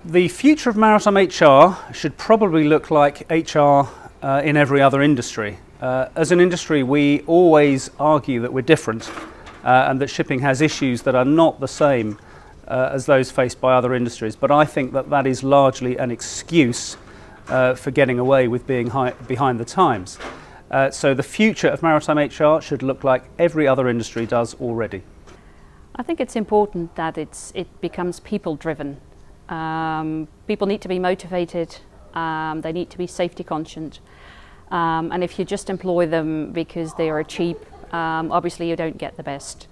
The future of maritime HR should probably look like HR in every other industry. As an industry, we always argue that we're different and that shipping has issues that are not the same as those faced by other industries. But I think that that is largely an excuse for getting away with being behind the times. So the future of maritime HR should look like every other industry does already. I think it's important that it becomes people-driven. People need to be motivated, they need to be safety conscious, and if you just employ them because they are cheap, obviously you don't get the best.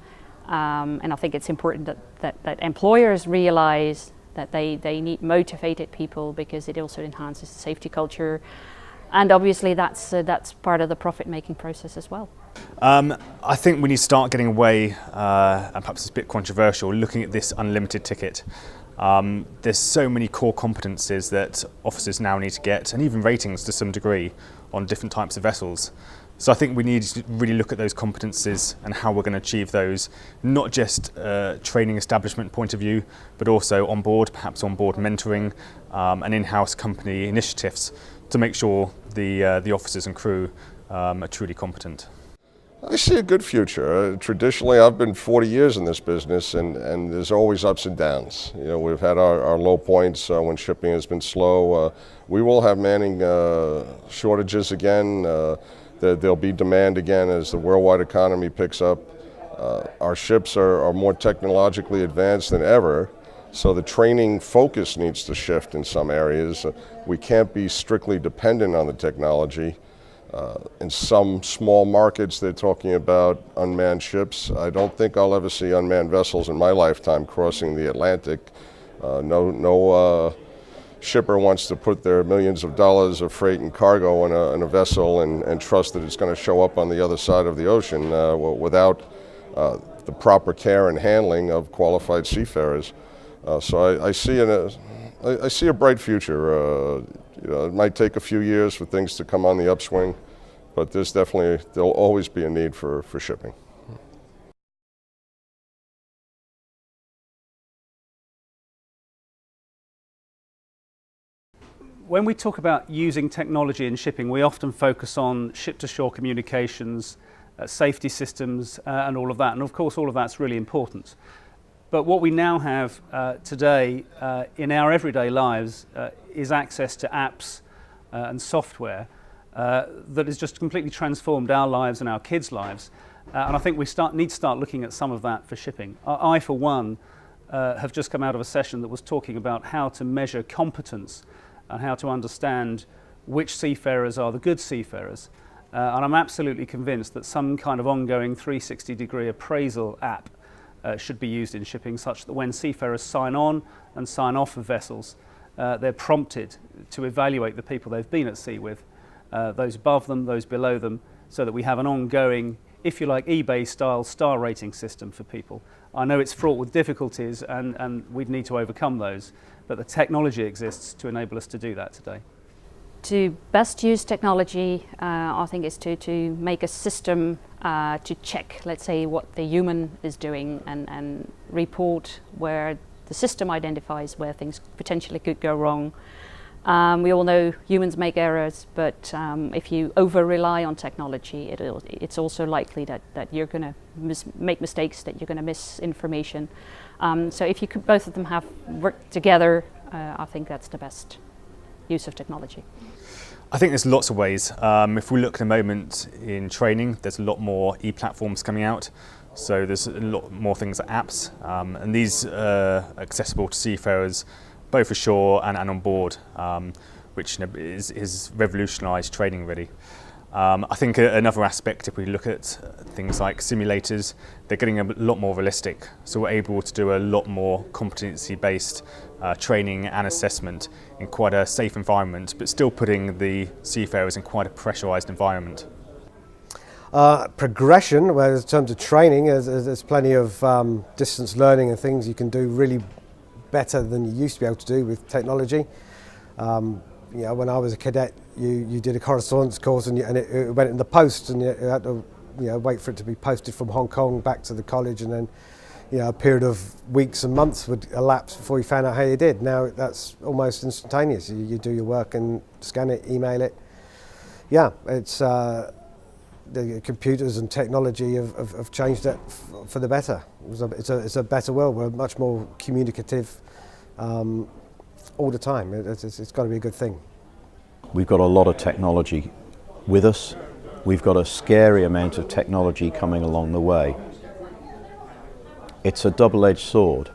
And I think it's important that employers realize that they need motivated people, because it also enhances the safety culture, and obviously that's part of the profit-making process as well. I think we need to start getting away, and perhaps it's a bit controversial, looking at this unlimited ticket. There's so many core competencies that officers now need to get, and even ratings to some degree, on different types of vessels. So I think we need to really look at those competencies and how we're going to achieve those, not just training establishment point of view, but also on board, perhaps on board mentoring and in-house company initiatives to make sure the officers and crew are truly competent. I see a good future. Traditionally, I've been 40 years in this business, and there's always ups and downs. You know, we've had our low points when shipping has been slow. We will have manning shortages again. There'll be demand again as the worldwide economy picks up. Our ships are more technologically advanced than ever, so the training focus needs to shift in some areas. We can't be strictly dependent on the technology. In some small markets, they're talking about unmanned ships. I don't think I'll ever see unmanned vessels in my lifetime crossing the Atlantic. No shipper wants to put their millions of dollars of freight and cargo in a vessel and trust that it's going to show up on the other side of the ocean without the proper care and handling of qualified seafarers. So I see a bright future. You know, it might take a few years for things to come on the upswing, but there'll always be a need for shipping. When we talk about using technology in shipping, we often focus on ship-to-shore communications, safety systems, and all of that. And of course, all of that's really important. But what we now have today in our everyday lives is access to apps and software that has just completely transformed our lives and our kids' lives. And I think we need to start looking at some of that for shipping. I, for one, have just come out of a session that was talking about how to measure competence and how to understand which seafarers are the good seafarers. And I'm absolutely convinced that some kind of ongoing 360-degree appraisal app should be used in shipping, such that when seafarers sign on and sign off of vessels, they're prompted to evaluate the people they've been at sea with, those above them, those below them, so that we have an ongoing, if you like, eBay-style star rating system for people. I know it's fraught with difficulties and we'd need to overcome those, but the technology exists to enable us to do that today. To best use technology, I think, is to make a system to check, let's say, what the human is doing and report where the system identifies where things potentially could go wrong. We all know humans make errors, but if you over-rely on technology, it's also likely that you're going to make mistakes, that you're going to miss information. So if both of them have worked together, I think that's the best use of technology. I think there's lots of ways. If we look at the moment in training, there's a lot more e-platforms coming out. So there's a lot more things like apps, and these are accessible to seafarers both ashore and on board, which is revolutionised training really. I think another aspect, if we look at things like simulators, they're getting a lot more realistic. So we're able to do a lot more competency-based training and assessment in quite a safe environment, but still putting the seafarers in quite a pressurised environment. Progression, where in terms of training, there's plenty of distance learning and things you can do really better than you used to be able to do with technology. You know, when I was a cadet you did a correspondence course and it went in the post, and you had to wait for it to be posted from Hong Kong back to the college, and then a period of weeks and months would elapse before you found out how you did. Now that's almost instantaneous. You do your work and scan it, email it. Yeah, it's the computers and technology have changed that for the better. It's a better world. We're much more communicative all the time. It's got to be a good thing. We've got a lot of technology with us. We've got a scary amount of technology coming along the way. It's a double-edged sword.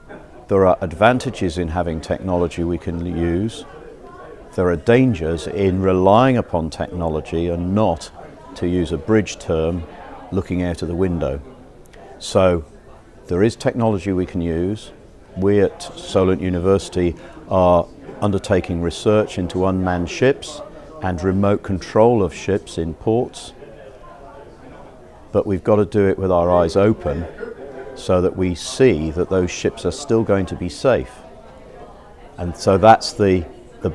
There are advantages in having technology we can use. There are dangers in relying upon technology and not, to use a bridge term, looking out of the window. So there is technology we can use. We at Solent University are undertaking research into unmanned ships and remote control of ships in ports. But we've got to do it with our eyes open so that we see that those ships are still going to be safe. And so that's the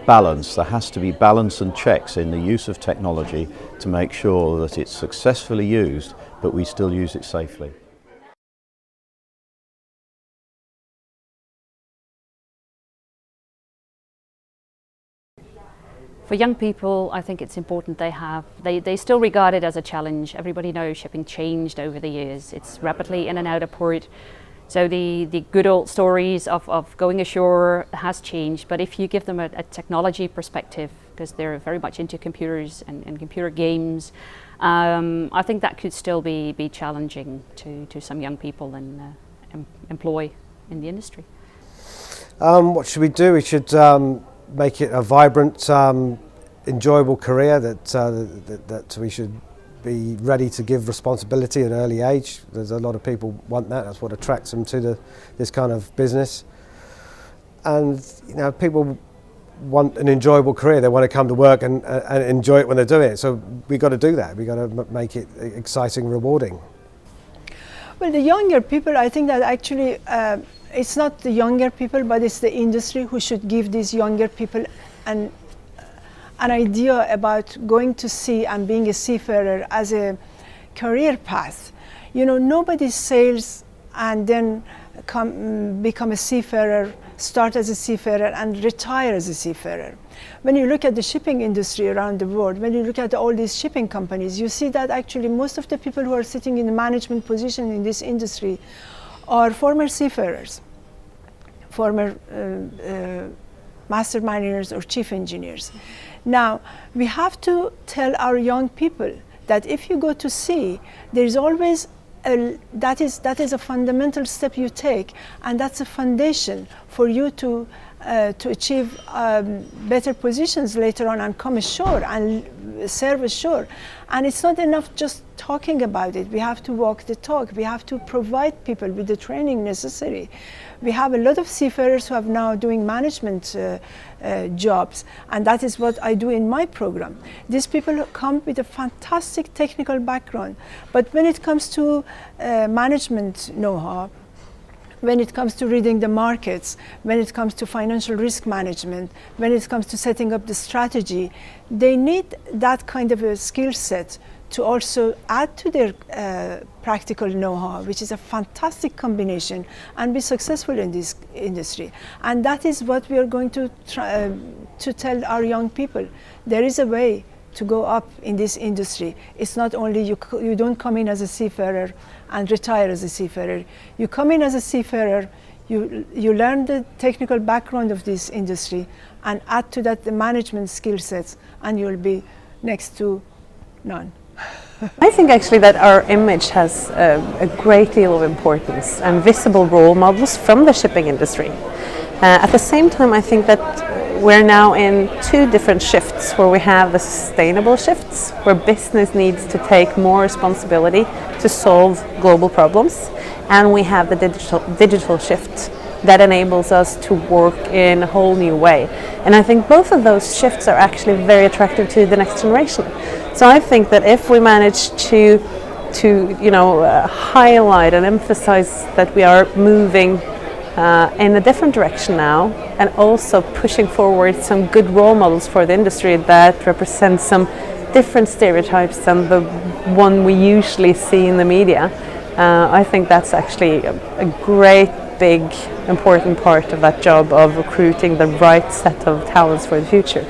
balance. There has to be balance and checks in the use of technology to make sure that it's successfully used, but we still use it safely. For young people, I think it's important they still regard it as a challenge. Everybody knows shipping changed over the years. It's rapidly in and out of port. So the good old stories of going ashore has changed. But if you give them a technology perspective, because they're very much into computers and computer games, I think that could still be challenging to some young people and employ in the industry. What should we do? We should make it a vibrant, enjoyable career that we should be ready to give responsibility at an early age. There's a lot of people want that. That's what attracts them to this kind of business. And people want an enjoyable career. They want to come to work and enjoy it when they're doing it. So we've got to do that. We've got to make it exciting, rewarding. Well, the younger people, I think that actually it's not the younger people, but it's the industry who should give these younger people an idea about going to sea and being a seafarer as a career path. Nobody sails and then become a seafarer, start as a seafarer and retire as a seafarer. When you look at the shipping industry around the world, when you look at all these shipping companies, you see that actually most of the people who are sitting in the management position in this industry are former seafarers, former master mariners or chief engineers. Now, we have to tell our young people that if you go to sea, there's always that is a fundamental step you take, and that's a foundation for you to achieve better positions later on and come ashore and serve ashore. And it's not enough just talking about it. We have to walk the talk. We have to provide people with the training necessary. We have a lot of seafarers who are now doing management jobs, and that is what I do in my program. These people come with a fantastic technical background, but when it comes to management know-how, when it comes to reading the markets, when it comes to financial risk management, when it comes to setting up the strategy, they need that kind of a skill set to also add to their practical know-how, which is a fantastic combination, and be successful in this industry. And that is what we are going to try to tell our young people. There is a way to go up in this industry. It's not only you don't come in as a seafarer and retire as a seafarer. You come in as a seafarer, you learn the technical background of this industry, and add to that the management skill sets, and you'll be next to none. I think actually that our image has a great deal of importance and visible role models from the shipping industry. At the same time, I think that we're now in two different shifts, where we have the sustainable shifts, where business needs to take more responsibility to solve global problems, and we have the digital shift that enables us to work in a whole new way. And I think both of those shifts are actually very attractive to the next generation. So I think that if we manage to highlight and emphasize that we are moving in a different direction now, and also pushing forward some good role models for the industry that represent some different stereotypes than the one we usually see in the media. I think that's actually a great, big, important part of that job of recruiting the right set of talents for the future.